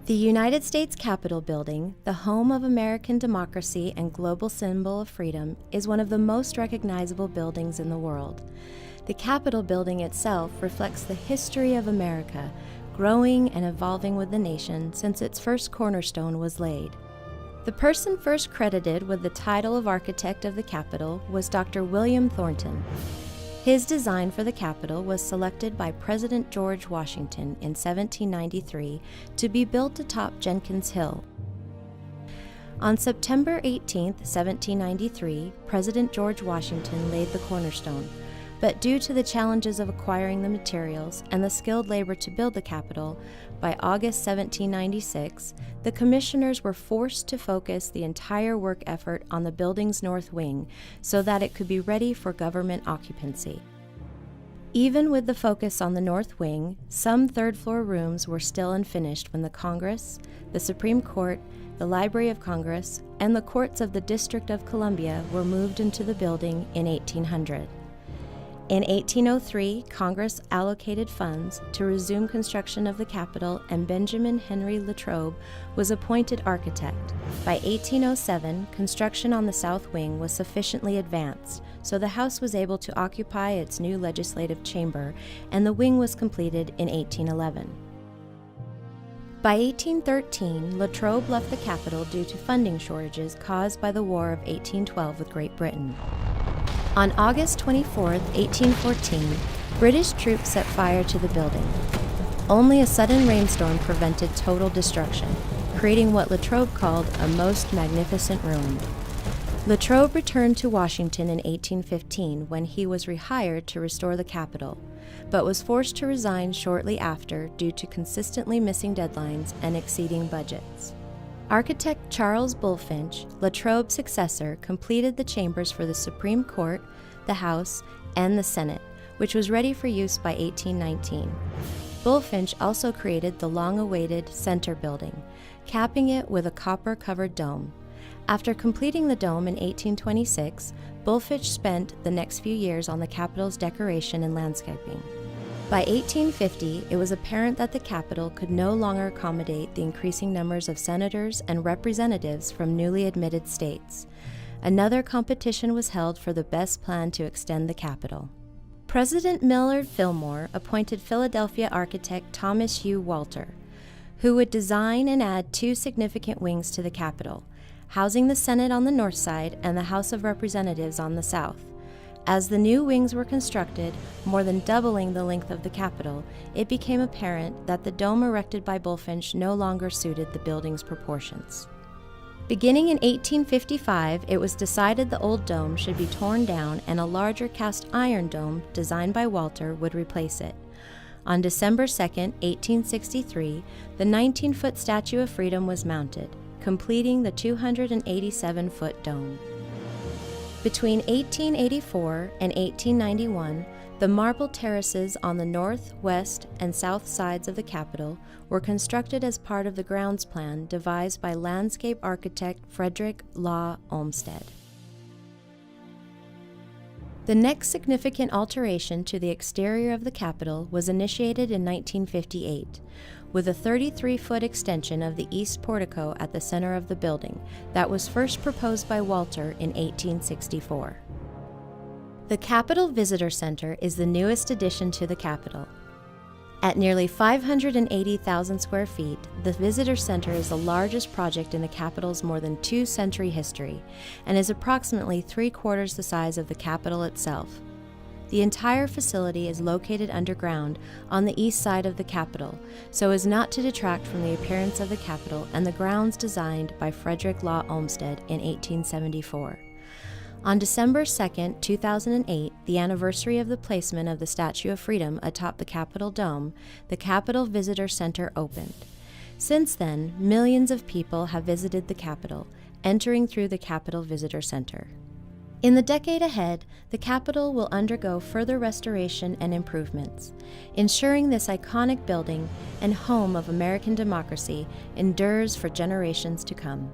The United States Capitol building, the home of American democracy and global symbol of freedom, is one of the most recognizable buildings in the world. The Capitol building itself reflects the history of America, growing and evolving with the nation since its first cornerstone was laid. The person first credited with the title of architect of the Capitol was Dr. William Thornton. His design for the Capitol was selected by President George Washington in 1793 to be built atop Jenkins Hill. On September 18, 1793, President George Washington laid the cornerstone, but due to the challenges of acquiring the materials and the skilled labor to build the Capitol, by August 1796, the commissioners were forced to focus the entire work effort on the building's north wing so that it could be ready for government occupancy. Even with the focus on the north wing, some third-floor rooms were still unfinished when the Congress, the Supreme Court, the Library of Congress, and the courts of the District of Columbia were moved into the building in 1800. In 1803, Congress allocated funds to resume construction of the Capitol, and Benjamin Henry Latrobe was appointed architect. By 1807, construction on the south wing was sufficiently advanced, so the House was able to occupy its new legislative chamber, and the wing was completed in 1811. By 1813, Latrobe left the Capitol due to funding shortages caused by the War of 1812 with Great Britain. On August 24, 1814, British troops set fire to the building. Only a sudden rainstorm prevented total destruction, creating what Latrobe called a most magnificent ruin. Latrobe returned to Washington in 1815 when he was rehired to restore the Capitol, but was forced to resign shortly after due to consistently missing deadlines and exceeding budgets. Architect Charles Bulfinch, Latrobe's successor, completed the chambers for the Supreme Court, the House, and the Senate, which was ready for use by 1819. Bulfinch also created the long-awaited Center Building, capping it with a copper-covered dome. After completing the dome in 1826, Bulfinch spent the next few years on the Capitol's decoration and landscaping. By 1850, it was apparent that the Capitol could no longer accommodate the increasing numbers of senators and representatives from newly admitted states. Another competition was held for the best plan to extend the Capitol. President Millard Fillmore appointed Philadelphia architect Thomas Hugh Walter, who would design and add two significant wings to the Capitol, housing the Senate on the north side and the House of Representatives on the south. As the new wings were constructed, more than doubling the length of the Capitol, it became apparent that the dome erected by Bulfinch no longer suited the building's proportions. Beginning in 1855, it was decided the old dome should be torn down and a larger cast iron dome, designed by Walter, would replace it. On December 2, 1863, the 19-foot Statue of Freedom was mounted, completing the 287-foot dome. Between 1884 and 1891, the marble terraces on the north, west, and south sides of the Capitol were constructed as part of the grounds plan devised by landscape architect Frederick Law Olmsted. The next significant alteration to the exterior of the Capitol was initiated in 1958, with a 33-foot extension of the east portico at the center of the building that was first proposed by Walter in 1864. The Capitol Visitor Center is the newest addition to the Capitol. At nearly 580,000 square feet, the Visitor Center is the largest project in the Capitol's more than two-century history and is approximately three-quarters the size of the Capitol itself. The entire facility is located underground on the east side of the Capitol, so as not to detract from the appearance of the Capitol and the grounds designed by Frederick Law Olmsted in 1874. On December 2, 2008, the anniversary of the placement of the Statue of Freedom atop the Capitol Dome, the Capitol Visitor Center opened. Since then, millions of people have visited the Capitol, entering through the Capitol Visitor Center. In the decade ahead, the Capitol will undergo further restoration and improvements, ensuring this iconic building and home of American democracy endures for generations to come.